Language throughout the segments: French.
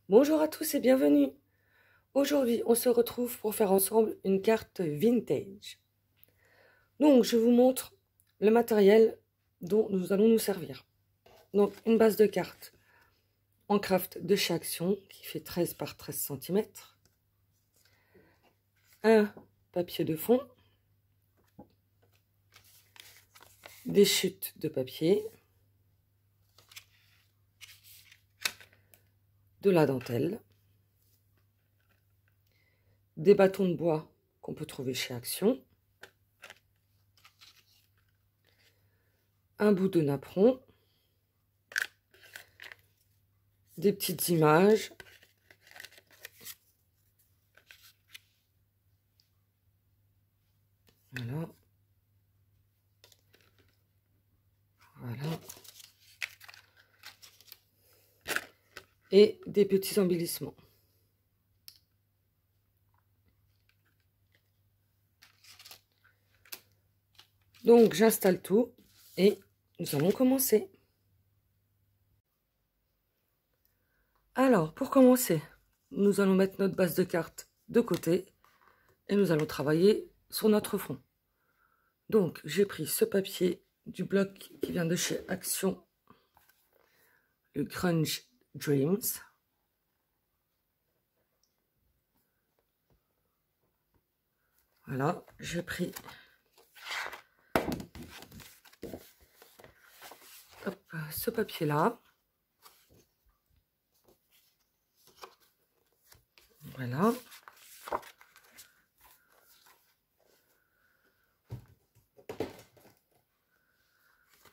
Bonjour à tous et bienvenue. Aujourd'hui, on se retrouve pour faire ensemble une carte vintage. Donc, je vous montre le matériel dont nous allons nous servir. Donc, une base de cartes en craft de chez Action qui fait 13 par 13 cm. Un papier de fond. Des chutes de papier. De la dentelle. Des bâtons de bois qu'on peut trouver chez Action. Un bout de napperon. Des petites images. Voilà. Voilà. Et des petits embellissements. Donc, j'installe tout et nous allons commencer. Alors, pour commencer, nous allons mettre notre base de cartes de côté et nous allons travailler sur notre fond. Donc, j'ai pris ce papier du bloc qui vient de chez Action, le Grunge Dreams. Voilà, j'ai pris ce papier-là. Voilà.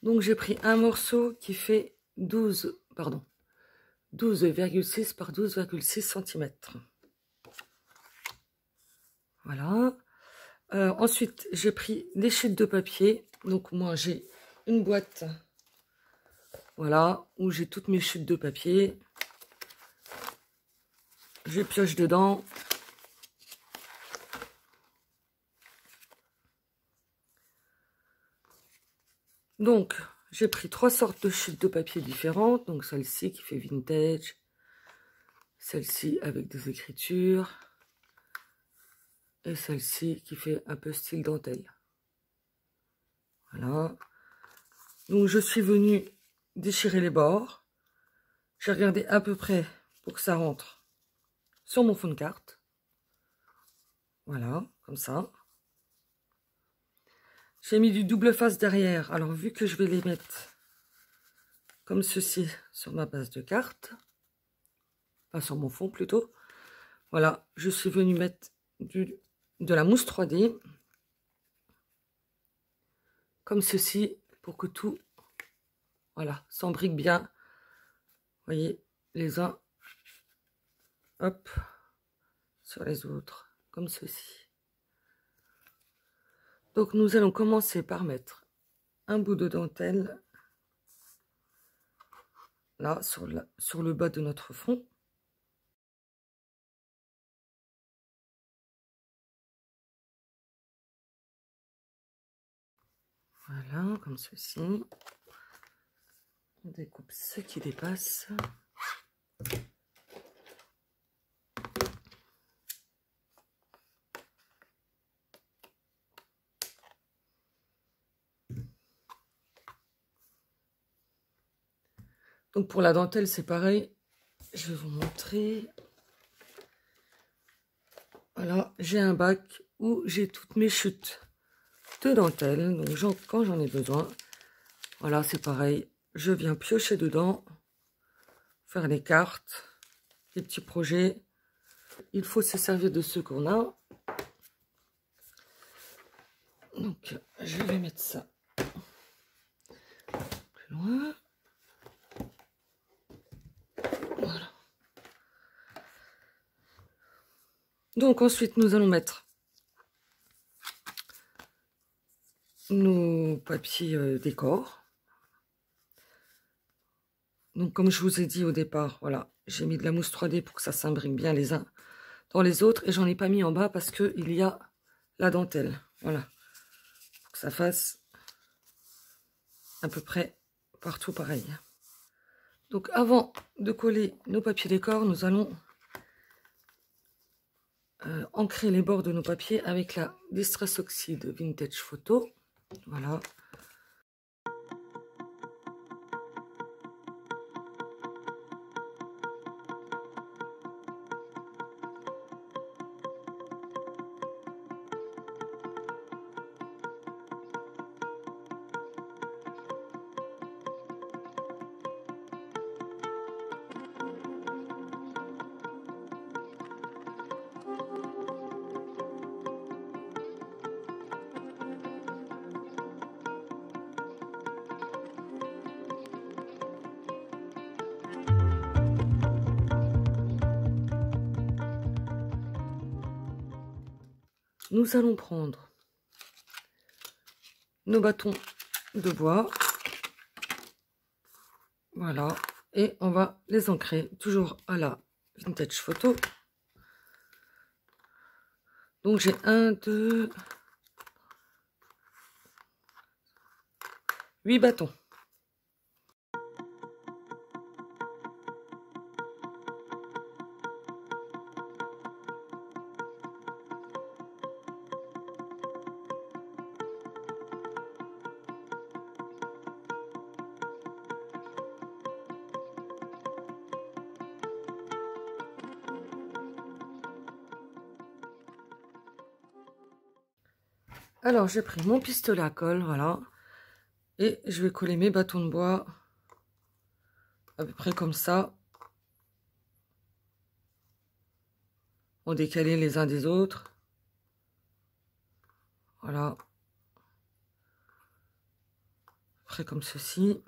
Donc, j'ai pris un morceau qui fait 12,6 par 12,6 cm. Voilà. Ensuite, j'ai pris des chutes de papier. Donc, moi, j'ai une boîte, voilà, où j'ai toutes mes chutes de papier. Je pioche dedans. Donc, j'ai pris 3 sortes de chutes de papier différentes. Donc, celle-ci qui fait vintage. Celle-ci avec des écritures. Et celle-ci qui fait un peu style dentelle. Voilà. Donc, je suis venue déchirer les bords. J'ai regardé à peu près pour que ça rentre sur mon fond de carte. Voilà, comme ça. J'ai mis du double face derrière. Alors, vu que je vais les mettre comme ceci sur ma base de carte, enfin sur mon fond plutôt, voilà, je suis venue mettre de la mousse 3D, comme ceci, pour que tout, voilà, s'embrique bien. Vous voyez, les uns, hop, sur les autres, comme ceci. Donc, nous allons commencer par mettre un bout de dentelle, là, sur le bas de notre fond. Voilà, comme ceci. On découpe ce qui dépasse. Donc pour la dentelle, c'est pareil. Je vais vous montrer. Voilà, j'ai un bac où j'ai toutes mes chutes de dentelle. Donc quand j'en ai besoin, voilà, c'est pareil. Je viens piocher dedans, faire les cartes, les petits projets. Il faut se servir de ce qu'on a. Donc, je vais mettre ça plus loin. Voilà. Donc, ensuite, nous allons mettre nos papiers décor. Donc, comme je vous ai dit au départ, voilà, j'ai mis de la mousse 3D pour que ça s'imbrique bien les uns dans les autres. Et j'en ai pas mis en bas parce qu'il y a la dentelle. Voilà. Pour que ça fasse à peu près partout pareil. Donc avant de coller nos papiers décor, nous allons ancrer les bords de nos papiers avec la Distress Oxide Vintage Photo. Voilà. Nous allons prendre nos bâtons de bois, voilà, et on va les ancrer toujours à la Vintage Photo. Donc j'ai 1, 2, 8 bâtons. Alors, j'ai pris mon pistolet à colle, voilà. Et je vais coller mes bâtons de bois à peu près comme ça. En décalé les uns des autres. Voilà. À peu près comme ceci.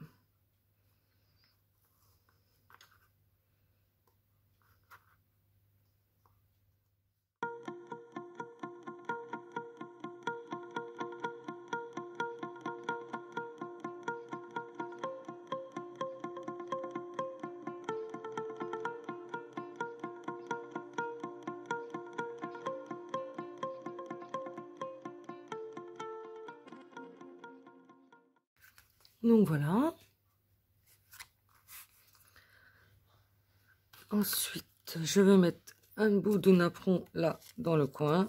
Donc voilà. Ensuite, je vais mettre un bout de napperon là dans le coin.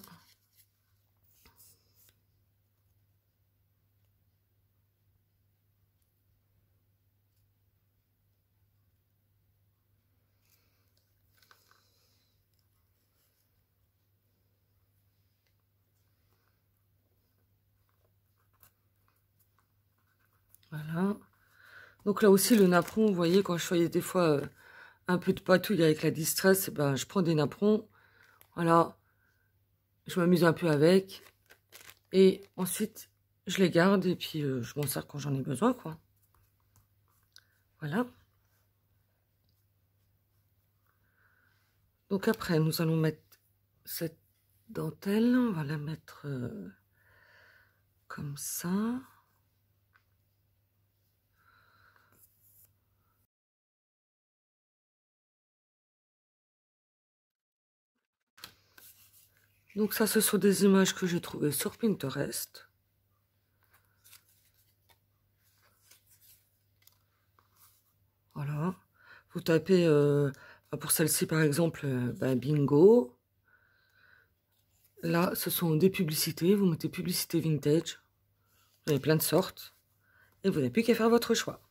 Voilà. Donc là aussi, le napperon, vous voyez, quand je voyais des fois un peu de patouille avec la Distress, ben, je prends des napperons. Voilà. Je m'amuse un peu avec. Et ensuite, je les garde et puis je m'en sers quand j'en ai besoin, quoi. Voilà. Donc après, nous allons mettre cette dentelle. On va la mettre comme ça. Donc ça, ce sont des images que j'ai trouvées sur Pinterest. Voilà. Vous tapez, pour celle-ci par exemple, bingo. Là, ce sont des publicités. Vous mettez publicité vintage. Vous avez plein de sortes. Et vous n'avez plus qu'à faire votre choix.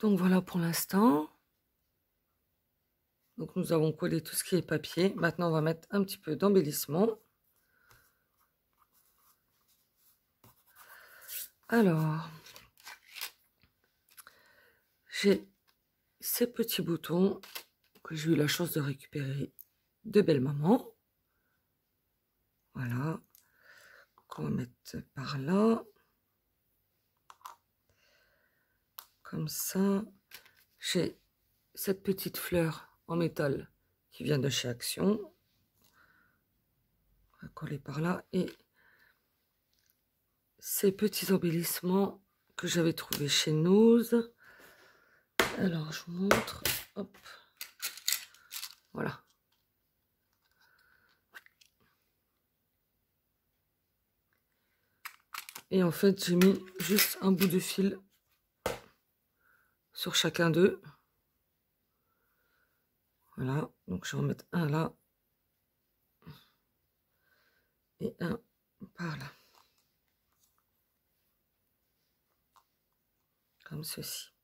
Donc voilà pour l'instant. Donc nous avons collé tout ce qui est papier. Maintenant, on va mettre un petit peu d'embellissement. Alors, j'ai ces petits boutons que j'ai eu la chance de récupérer de belle-maman. Voilà. Qu'on va mettre par là. Comme ça. J'ai cette petite fleur en métal qui vient de chez Action. On va coller par là. Et ces petits embellissements que j'avais trouvés chez Nose. Alors, je vous montre. Hop. Voilà. Et en fait, j'ai mis juste un bout de fil sur chacun d'eux. Voilà. Donc, je vais en mettre un là. Et un par là. Comme ceci.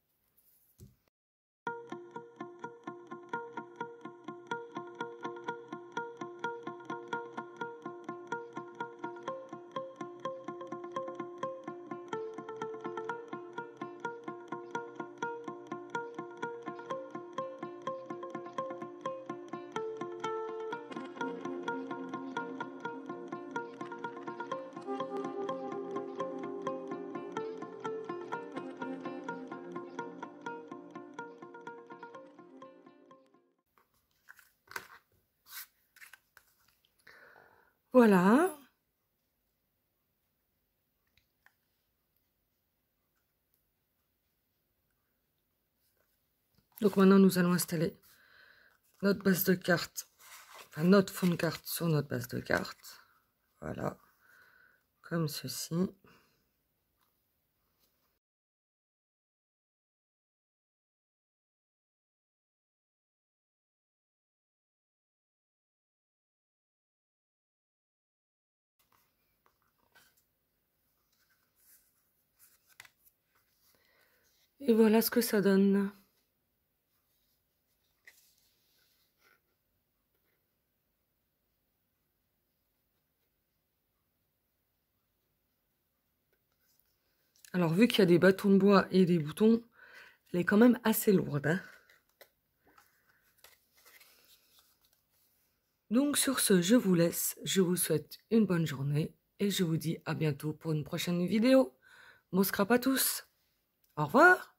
Voilà. Donc maintenant, nous allons installer notre base de cartes, enfin notre fond de carte sur notre base de cartes. Voilà. Comme ceci. Et voilà ce que ça donne. Alors, vu qu'il y a des bâtons de bois et des boutons, elle est quand même assez lourde, hein. Donc, sur ce, je vous laisse. Je vous souhaite une bonne journée et je vous dis à bientôt pour une prochaine vidéo. Mon scrap à tous. Au revoir.